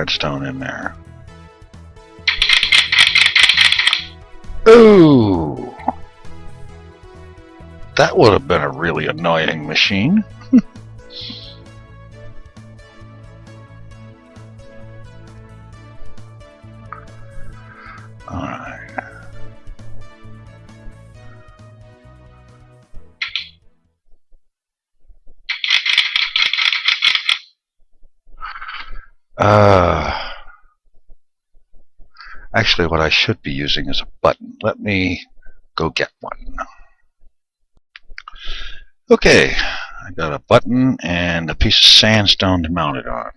redstone in there. Ooh! That would have been a really annoying machine. Alright. Actually, what I should be using is a button. Let me go get one. Okay, I got a button and a piece of sandstone to mount it on.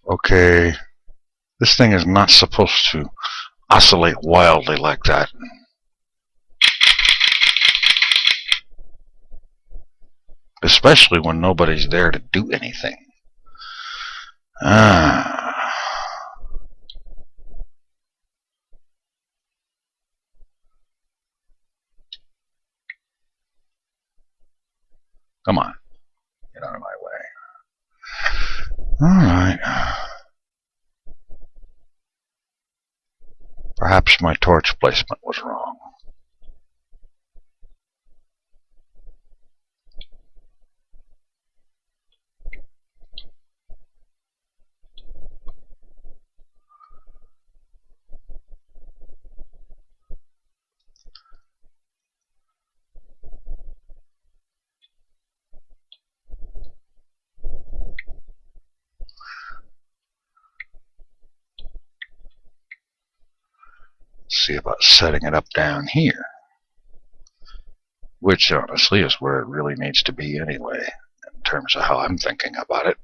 Okay, this thing is not supposed to oscillate wildly like that. Especially when nobody's there to do anything. Come on. Get out of my way. Alright. Perhaps my torch placement was wrong. See about setting it up down here, which honestly is where it really needs to be anyway, in terms of how I'm thinking about it.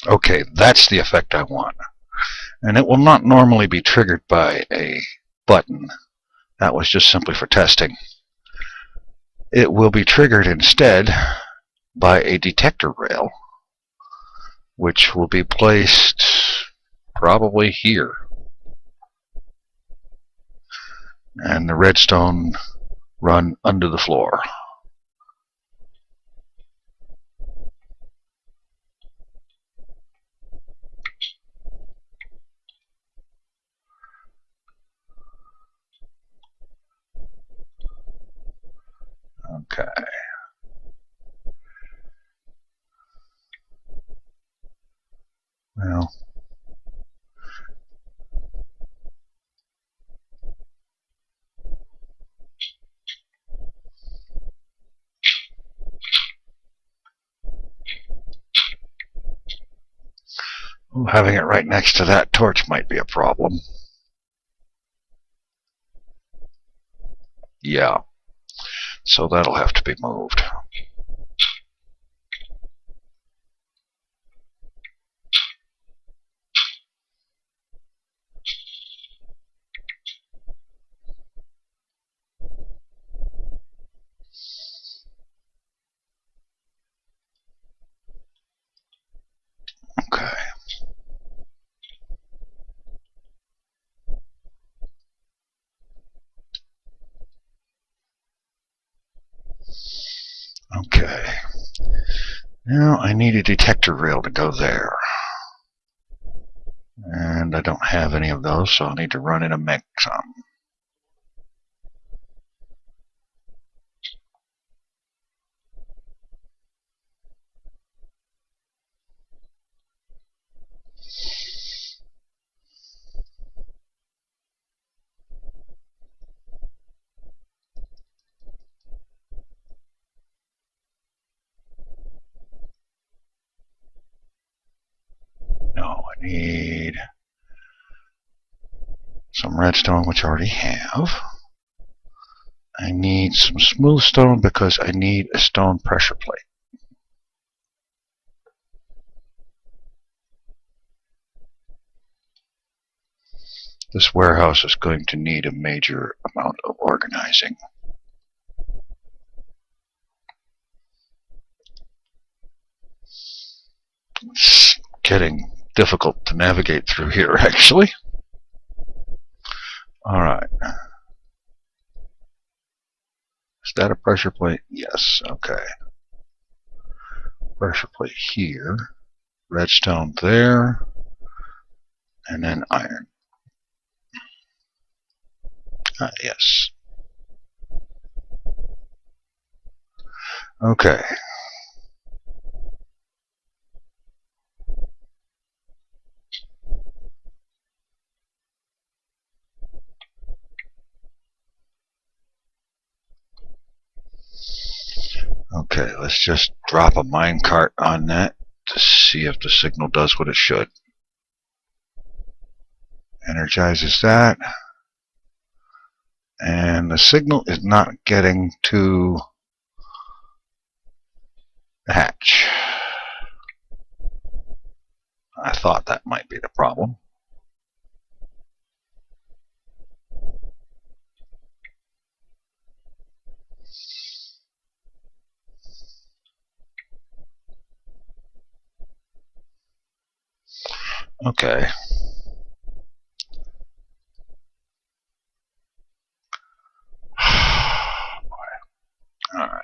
Okay, that's the effect I want. And it will not normally be triggered by a button. That was just simply for testing. It will be triggered instead by a detector rail, which will be placed probably here. And the redstone run under the floor. Okay. Well, having it right next to that torch might be a problem. Yeah. So that'll have to be moved. Okay. Okay. Now I need a detector rail to go there. And I don't have any of those, so I'll need to run in a make some. No, I need some redstone, which I already have. I need some smooth stone because I need a stone pressure plate. This warehouse is going to need a major amount of organizing. It's getting difficult to navigate through here, actually. Alright. Is that a pressure plate? Yes, okay. Pressure plate here. Redstone there. And then iron. Yes. Okay. Okay, let's just drop a minecart on that to see if the signal does what it should. Energizes that. And the signal is not getting to the hatch. I thought that might be the problem. Okay. All right.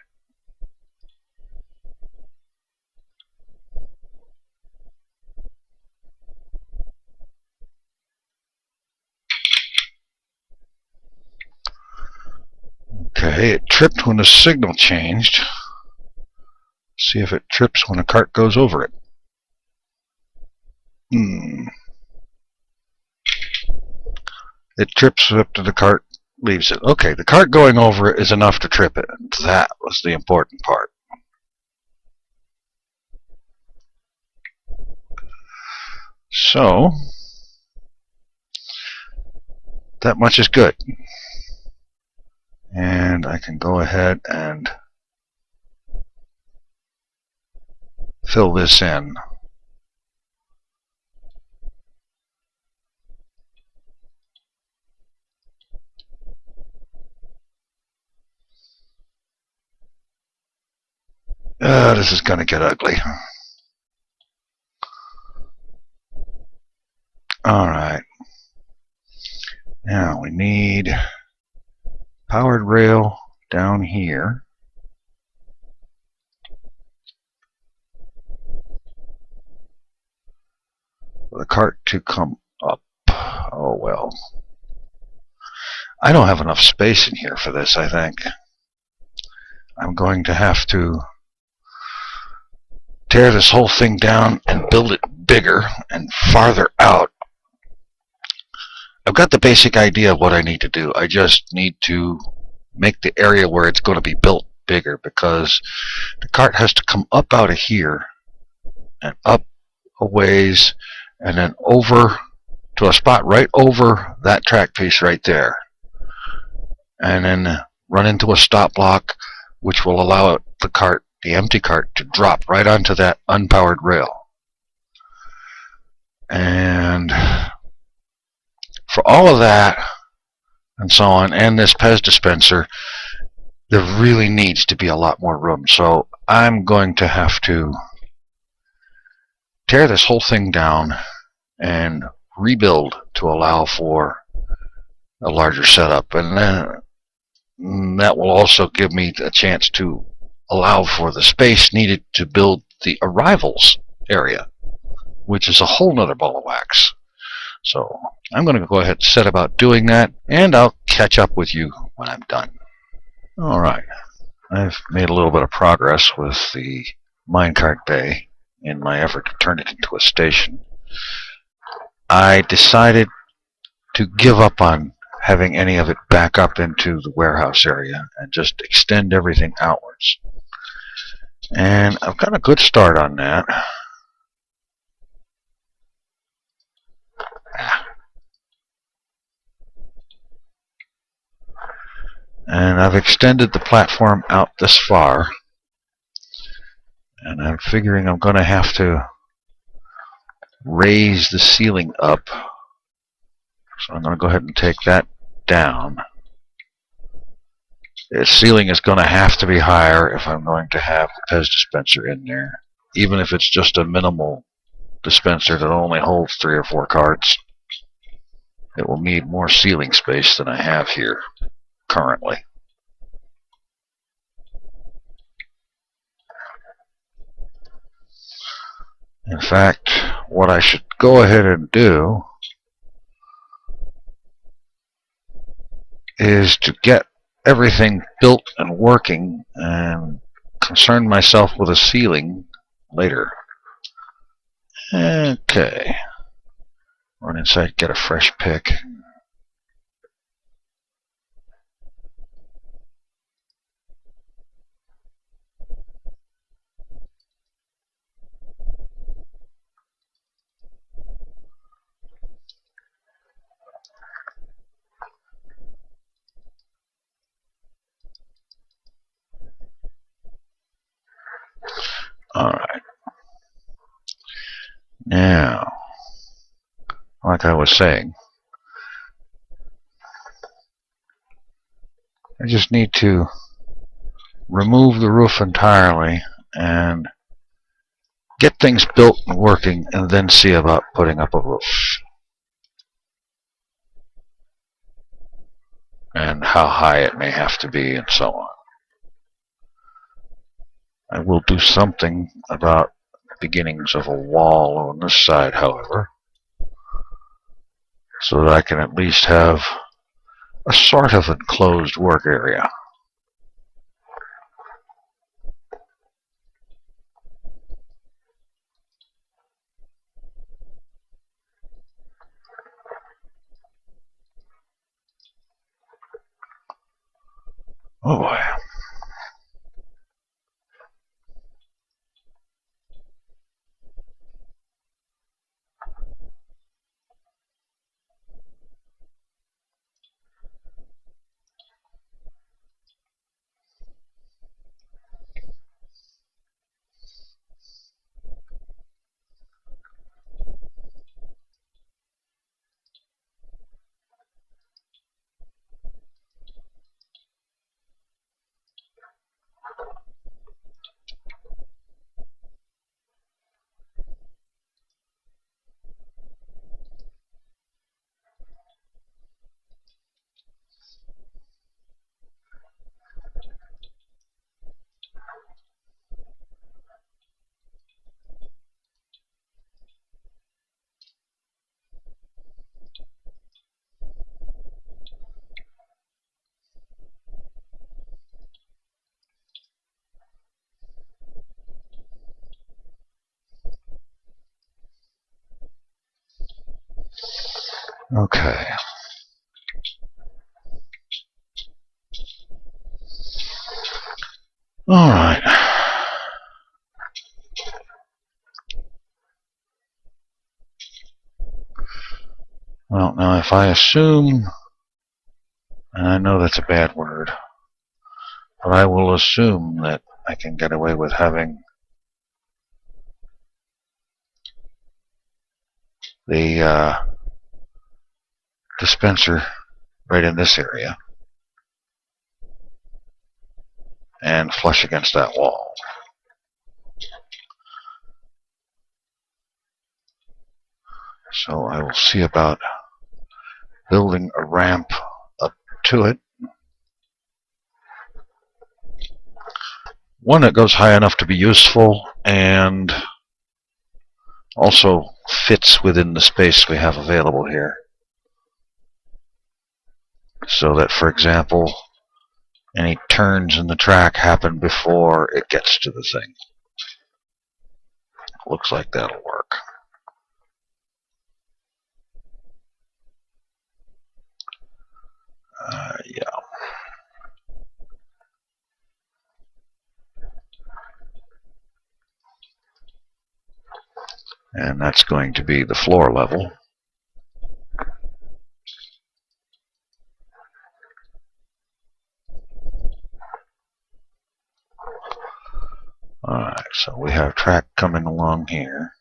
Okay, it tripped when the signal changed. See if it trips when a cart goes over it. It trips up to the cart, leaves it. Okay, the cart going over it is enough to trip it. That was the important part. So, that much is good. And I can go ahead and fill this in. This is going to get ugly. Alright. Now we need powered rail down here. For the cart to come up. Oh well. I don't have enough space in here for this, I think. I'm going to have to tear this whole thing down and build it bigger and farther out. I've got the basic idea of what I need to do. I just need to make the area where it's going to be built bigger, because the cart has to come up out of here and up a ways and then over to a spot right over that track piece right there, and then run into a stop block which will allow the cart, the empty cart, to drop right onto that unpowered rail. And for all of that and so on, and this Pez dispenser, there really needs to be a lot more room. So I'm going to have to tear this whole thing down and rebuild to allow for a larger setup. And then that will also give me a chance to allow for the space needed to build the arrivals area, which is a whole nother ball of wax. So I'm going to go ahead and set about doing that, and I'll catch up with you when I'm done. Alright, I've made a little bit of progress with the minecart bay in my effort to turn it into a station. I decided to give up on having any of it back up into the warehouse area and just extend everything outwards. And I've got a good start on that. And I've extended the platform out this far. And I'm figuring I'm going to have to raise the ceiling up So I'm going to go ahead and take that down. The ceiling is going to have to be higher if I'm going to have the Pez dispenser in there, even if it's just a minimal dispenser that only holds 3 or 4 carts. It will need more ceiling space than I have here currently. In fact, what I should go ahead and do is to get everything built and working and concern myself with a ceiling later. Okay. Run inside, get a fresh pick. Alright. Now, like I was saying, I just need to remove the roof entirely and get things built and working, and then see about putting up a roof. And how high it may have to be, and so on. I will do something about beginnings of a wall on this side, however, so that I can at least have a sort of enclosed work area. Oh boy. Okay. All right. Well, now if I assume, and I know that's a bad word, but I will assume that I can get away with having the dispenser right in this area and flush against that wall. So I will see about building a ramp up to it. One that goes high enough to be useful and also fits within the space we have available here. So that, for example, any turns in the track happen before it gets to the thing. Looks like that'll work. Yeah. And that's going to be the floor level. Alright, so we have track coming along here.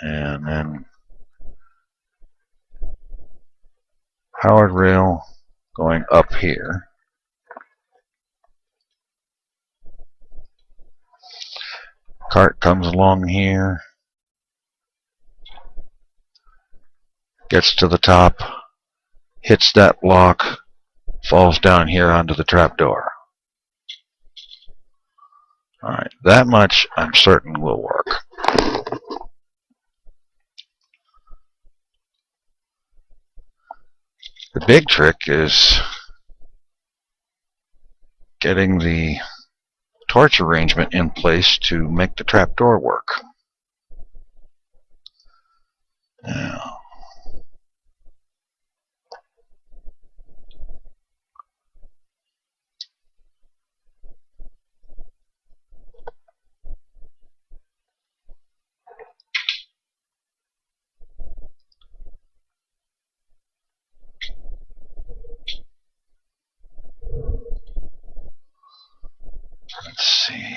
And then powered rail going up here. Cart comes along here, gets to the top, hits that block, falls down here onto the trapdoor. Alright, that much I'm certain will work. The big trick is getting the torch arrangement in place to make the trapdoor work. Now, let's see.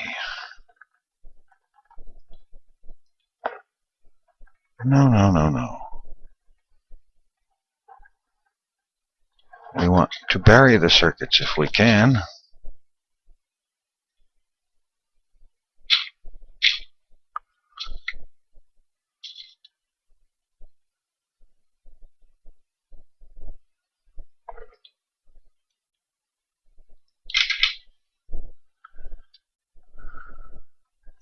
No. We want to bury the circuits if we can.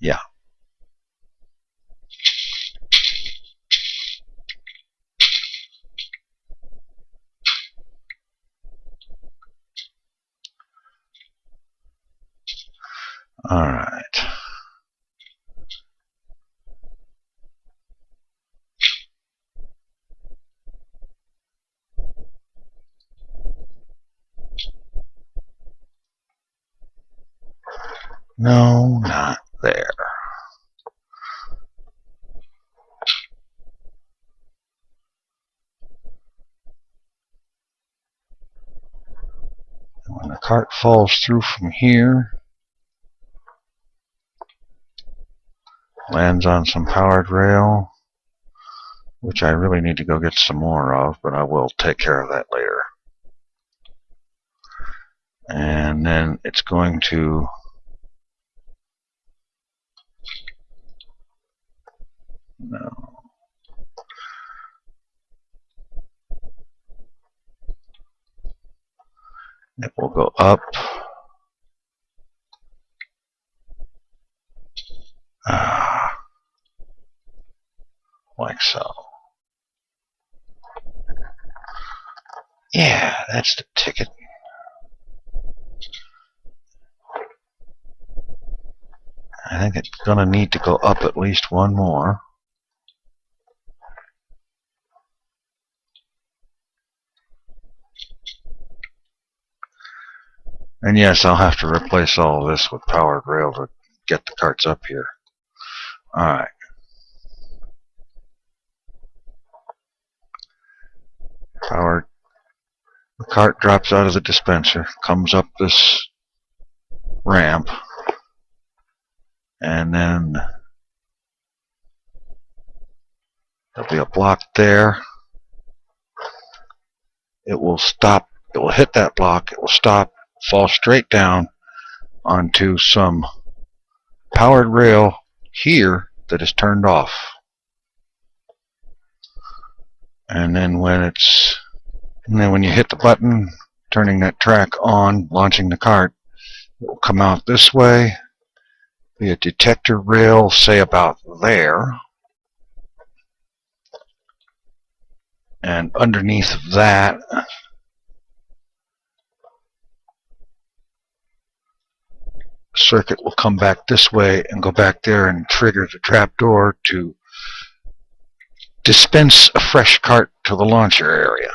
Yeah. All right. No, not there. And when the cart falls through from here, lands on some powered rail, which I really need to go get some more of, but I will take care of that later. And then it's going to it will go up. Like so. Yeah, that's the ticket. I think it's going to need to go up at least one more. And yes, I'll have to replace all of this with powered rail to get the carts up here. Alright. Powered. The cart drops out of the dispenser, comes up this ramp, and then there'll be a block there. It will stop. It will hit that block. It will stop, fall straight down onto some powered rail here that is turned off. And then when you hit the button, turning that track on, launching the cart, it will come out this way, be a detector rail, say about there. And underneath that, circuit will come back this way and go back there and trigger the trapdoor to dispense a fresh cart to the launcher area.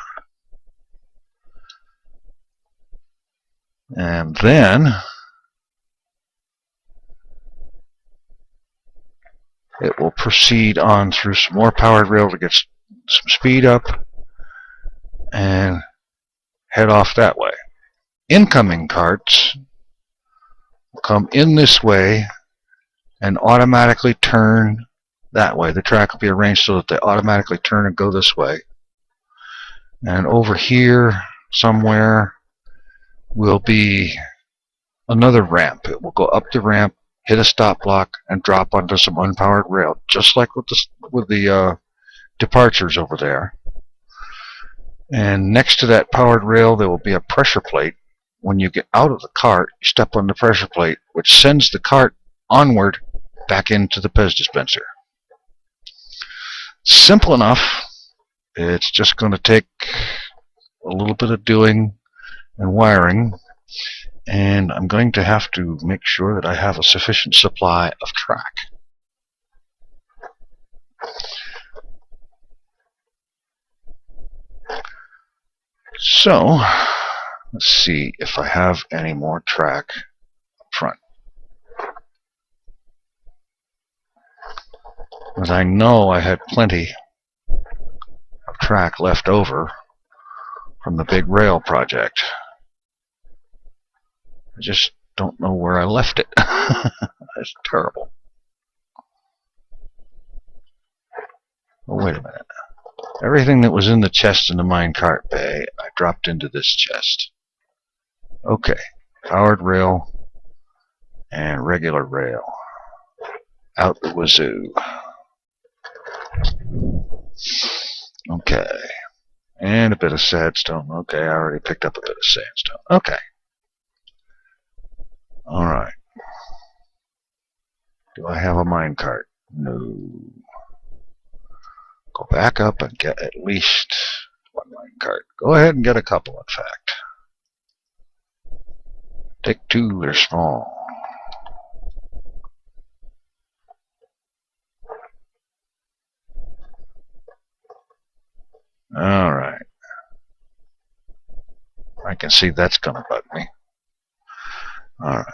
And then it will proceed on through some more powered rail to get some speed up and head off that way. Incoming carts will come in this way and automatically turn that way. The track will be arranged so that they automatically turn and go this way. And over here somewhere will be another ramp. It will go up the ramp, hit a stop block, and drop onto some unpowered rail, just like with the departures over there. And next to that powered rail, there will be a pressure plate. When you get out of the cart, you step on the pressure plate, which sends the cart onward back into the Pez dispenser. Simple enough. It's just going to take a little bit of doing and wiring, and I'm going to have to make sure that I have a sufficient supply of track. So, let's see if I have any more track up front. As I know I had plenty of track left over from the big rail project. I just don't know where I left it. That's terrible. Oh, wait a minute. Everything that was in the chest in the minecart bay, I dropped into this chest. Okay, powered rail and regular rail. Out the wazoo. Okay, and a bit of sandstone. Okay, I already picked up a bit of sandstone. Okay. Alright. Do I have a minecart? No. Go back up and get at least one minecart. Go ahead and get a couple, in fact. Take two, they're small. Alright. I can see that's going to bug me. Alright.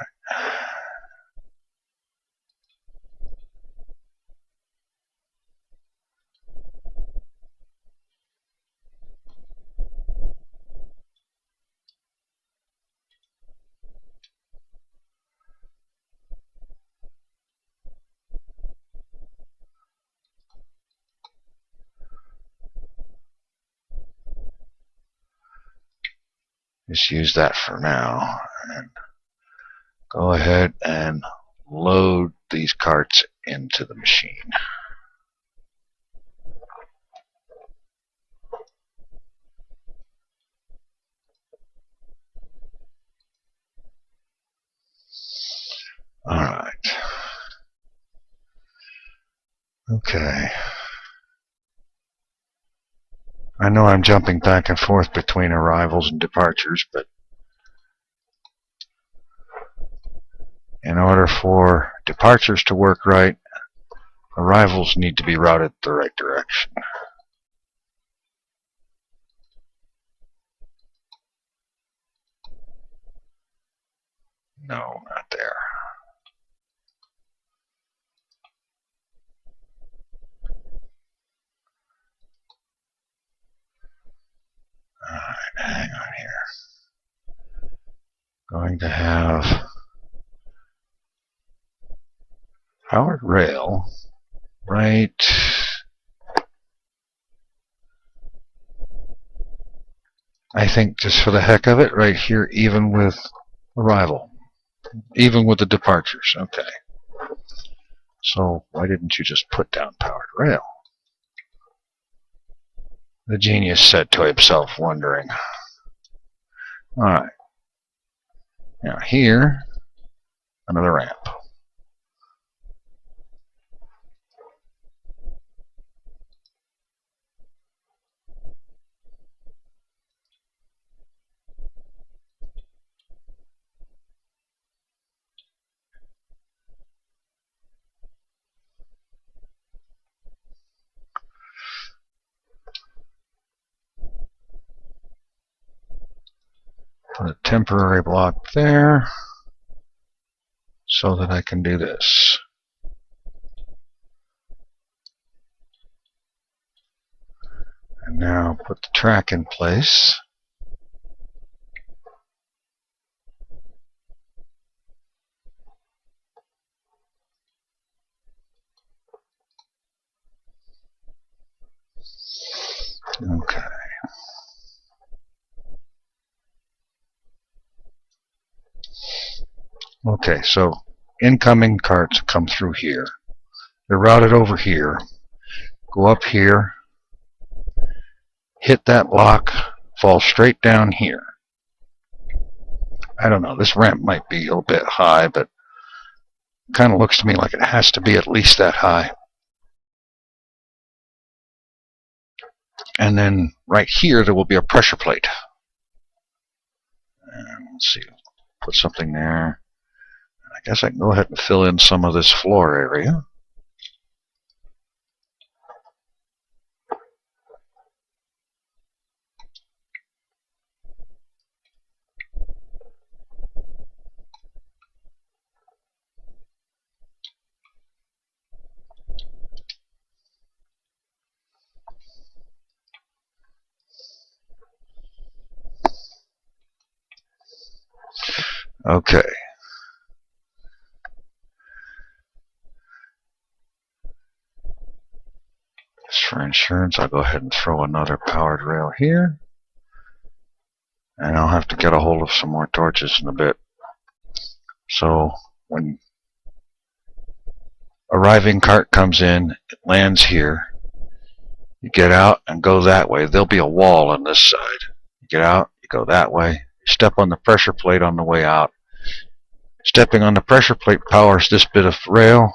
Just use that for now. And go ahead and load these carts into the machine. Alright. Okay. I know I'm jumping back and forth between arrivals and departures, but in order for departures to work right, arrivals need to be routed the right direction. No, not there. Alright, hang on here. Going to have powered rail right I think just for the heck of it, right here, even with arrival. Even with the departures. Okay. So why didn't you just put down powered rail? The genius said to himself, wondering. Alright. Now here, another ramp. Put a temporary block there so that I can do this. And now put the track in place. Okay, so incoming carts come through here. They're routed over here. Go up here, hit that block, fall straight down here. I don't know, this ramp might be a little bit high, but it kind of looks to me like it has to be at least that high. And then right here, there will be a pressure plate. And let's see, put something there. I guess I can go ahead and fill in some of this floor area. Okay. Just for insurance, I'll go ahead and throw another powered rail here. And I'll have to get a hold of some more torches in a bit. So when arriving cart comes in, it lands here. You get out and go that way. There'll be a wall on this side. You get out, you go that way. You step on the pressure plate on the way out. Stepping on the pressure plate powers this bit of rail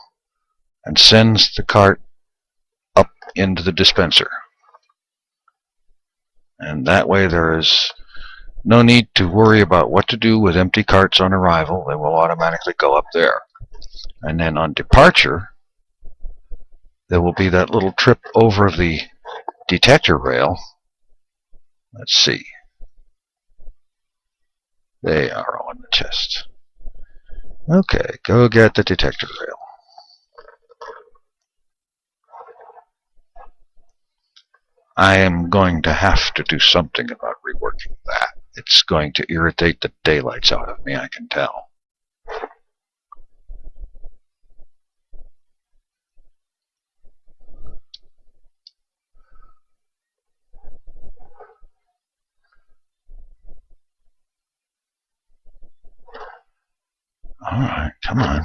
and sends the cart up into the dispenser. And that way there is no need to worry about what to do with empty carts on arrival. They will automatically go up there. And then on departure, there will be that little trip over the detector rail. Let's see. They are on the chest. Okay, go get the detector rail. I am going to have to do something about reworking that. It's going to irritate the daylights out of me, I can tell. Alright, come on.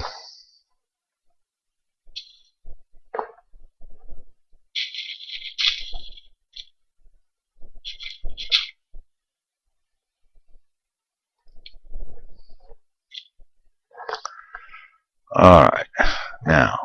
Alright, now.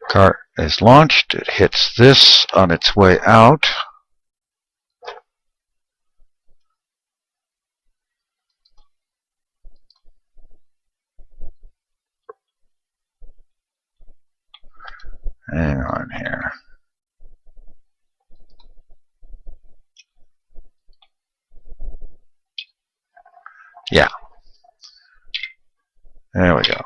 Cart is launched. It hits this on its way out. Hang on here. Yeah. There we go.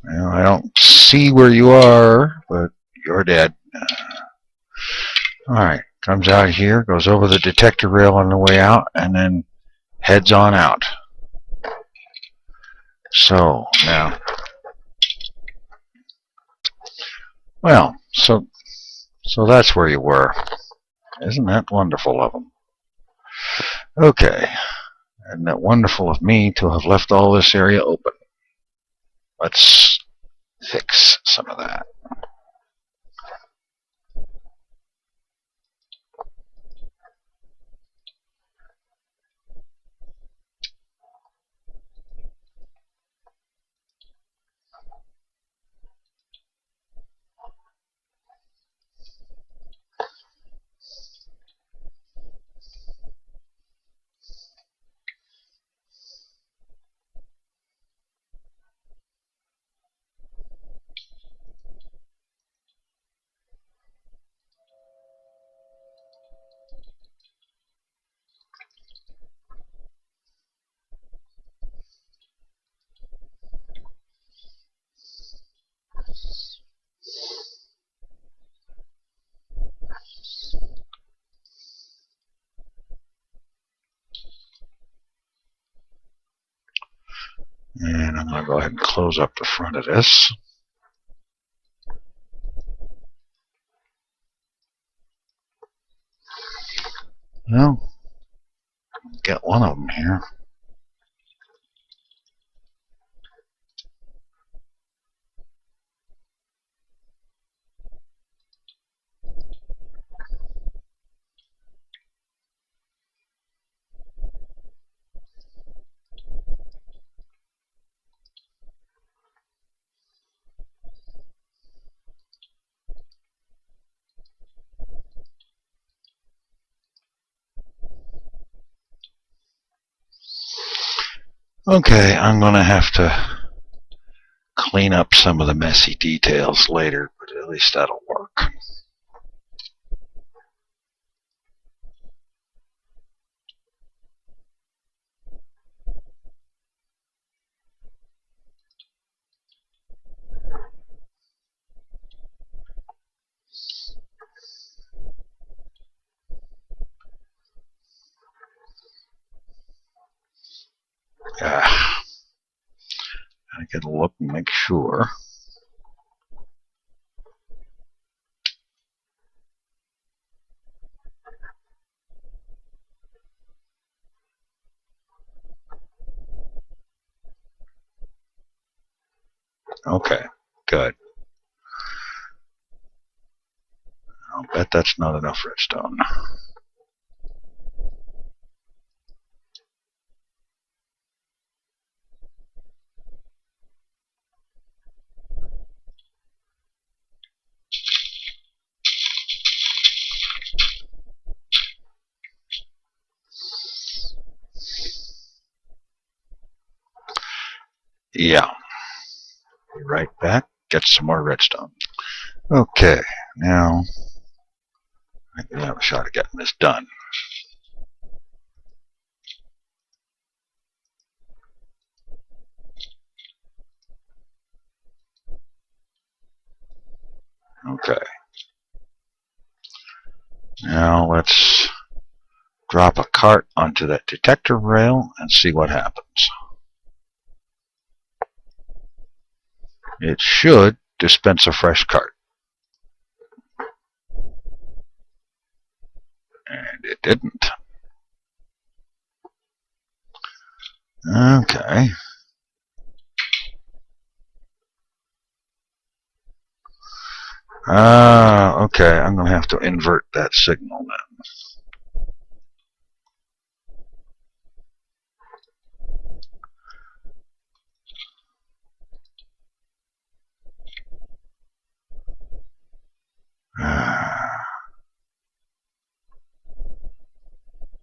Well, I don't see where you are, but you're dead. Alright, comes out here, goes over the detector rail on the way out, and then heads on out. So, now. Well, so that's where you were. Isn't that wonderful of them? Okay. Isn't that wonderful of me to have left all this area open? Let's fix some of that. And I'm going to go ahead and close up the front of this. Well, get one of them here. Okay, I'm going to have to clean up some of the messy details later, but at least that'll work. I gotta look and make sure. Okay, good. I'll bet that's not enough redstone. Yeah. Be right back. Get some more redstone. Okay, now I can have a shot at getting this done. Okay. Now let's drop a cart onto that detector rail and see what happens. It should dispense a fresh cart. And it didn't. Okay. Okay, I'm going to have to invert that signal then.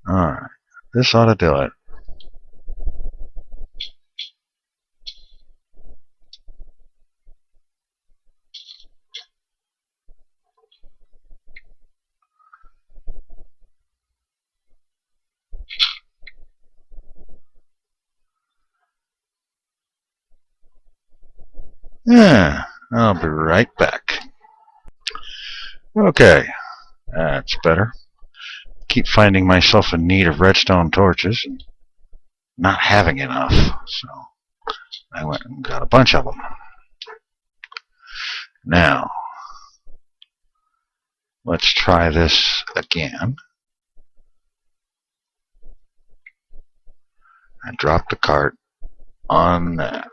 Alright, this ought to do it. Yeah, I'll be right back. Okay, that's better. Keep finding myself in need of redstone torches and not having enough, so I went and got a bunch of them. Now, let's try this again. And drop the cart on that.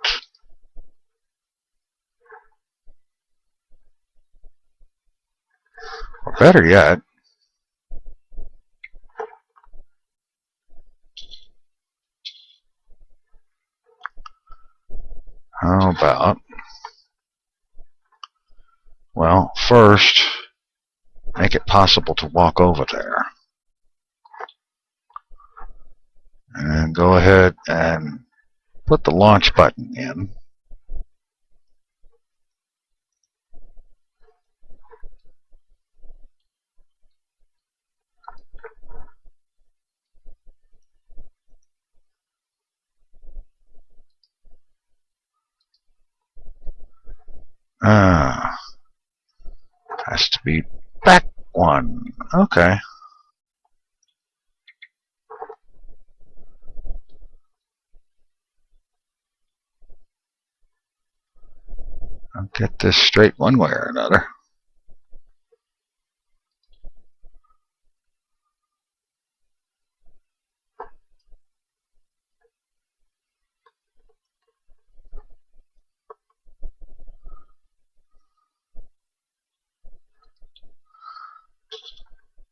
Or better yet, how about, well, first, make it possible to walk over there. And go ahead and put the launch button in. Has to be back one. Okay. I'll get this straight one way or another.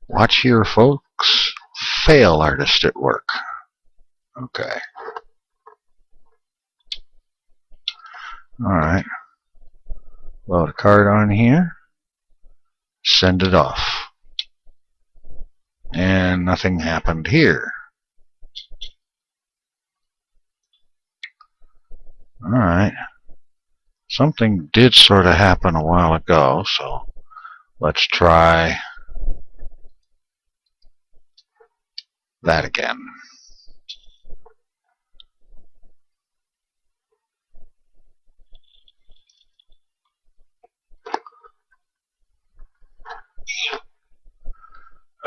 Watch here, folks. Fail artist at work. Okay. Alright. Load a card on here. Send it off. And nothing happened here. Alright. Something did sort of happen a while ago, so let's try that again.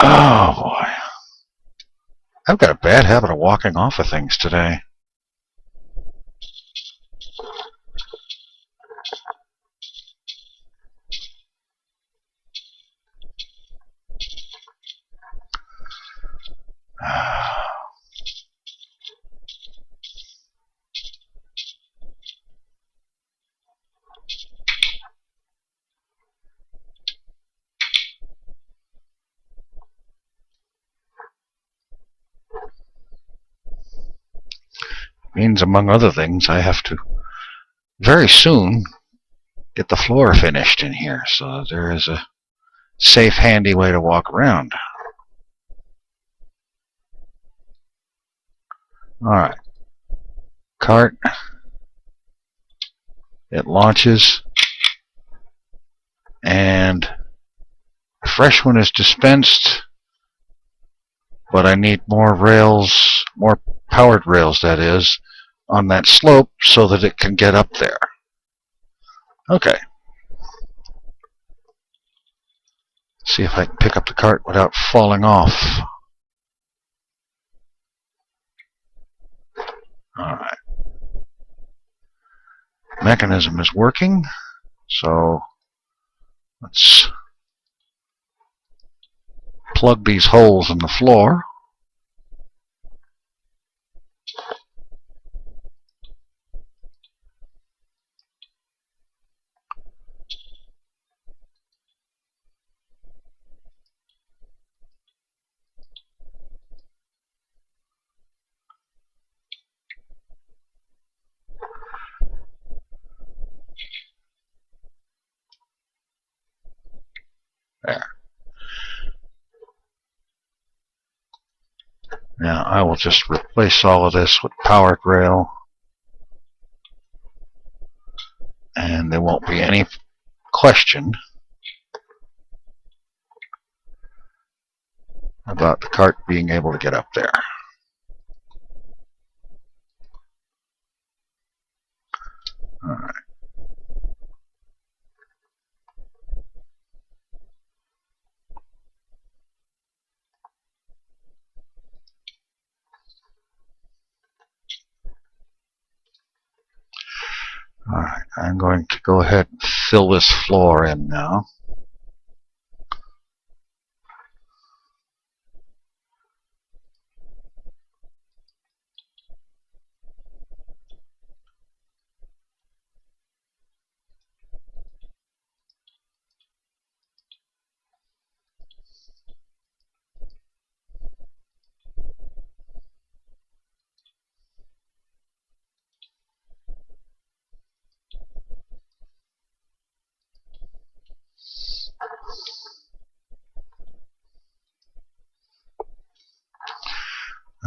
Oh boy. I've got a bad habit of walking off of things today. Means, among other things, I have to very soon get the floor finished in here, so there is a safe, handy way to walk around. Alright. Cart. It launches. And a fresh one is dispensed, but I need more rails, more powered rails, that is, on that slope so that it can get up there. Okay. See if I can pick up the cart without falling off. Alright. Mechanism is working, so let's plug these holes in the floor. There. Now I will just replace all of this with powered rail, and there won't be any question about the cart being able to get up there. Alright. Alright, I'm going to go ahead and fill this floor in now.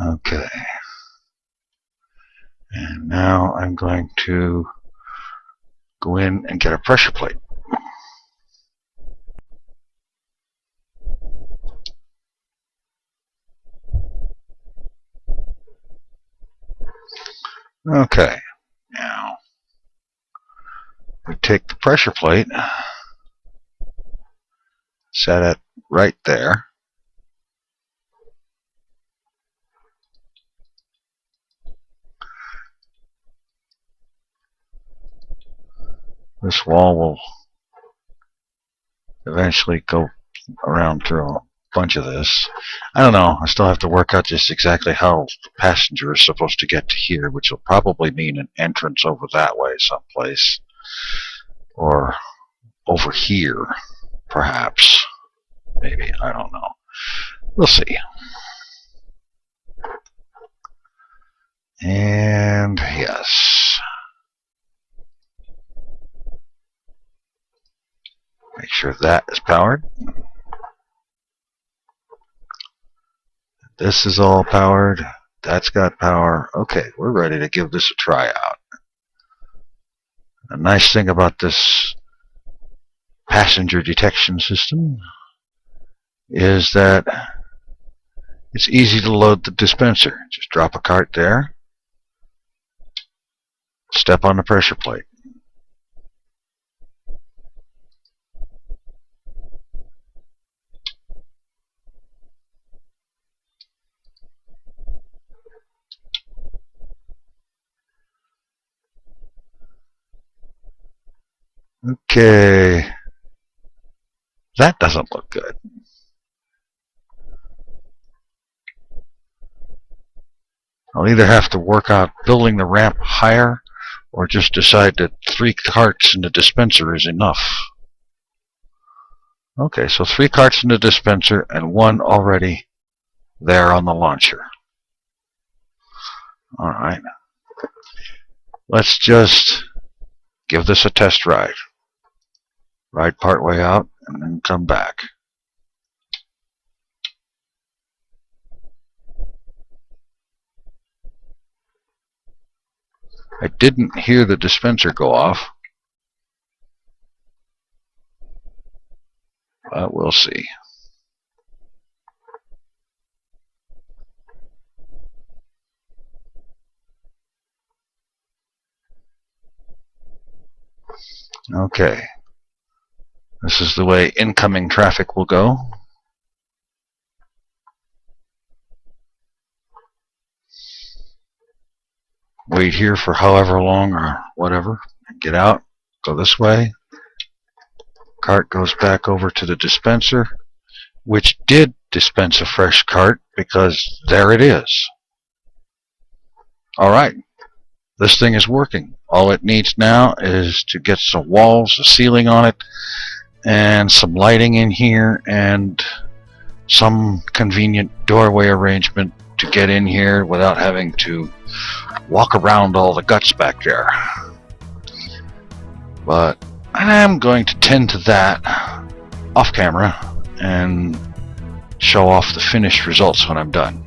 Okay. And now I'm going to go in and get a pressure plate. Okay. Now we take the pressure plate, set it right there. This wall will eventually go around through a bunch of this. I don't know. I still have to work out just exactly how the passenger is supposed to get to here, which will probably mean an entrance over that way someplace. Or over here, perhaps. Maybe. I don't know. We'll see. And yes. Make sure that is powered. This is all powered. That's got power. Okay, we're ready to give this a try out. A nice thing about this passenger detection system is that it's easy to load the dispenser. Just drop a cart there, step on the pressure plate. Okay, that doesn't look good. I'll either have to work out building the ramp higher or just decide that 3 carts in the dispenser is enough. Okay, so 3 carts in the dispenser and 1 already there on the launcher. Alright. Let's just give this a test ride. Ride part way out and then come back. I didn't hear the dispenser go off, but we'll see. Okay. This is the way incoming traffic will go. Wait here for however long or whatever. Get out. Go this way. Cart goes back over to the dispenser, which did dispense a fresh cart because there it is. Alright. This thing is working. All it needs now is to get some walls, a ceiling on it, and some lighting in here, and some convenient doorway arrangement to get in here without having to walk around all the guts back there. But I'm going to tend to that off camera and show off the finished results when I'm done.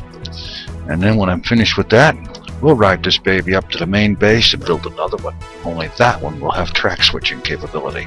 And then when I'm finished with that, we'll ride this baby up to the main base and build another one. Only that one will have track switching capability.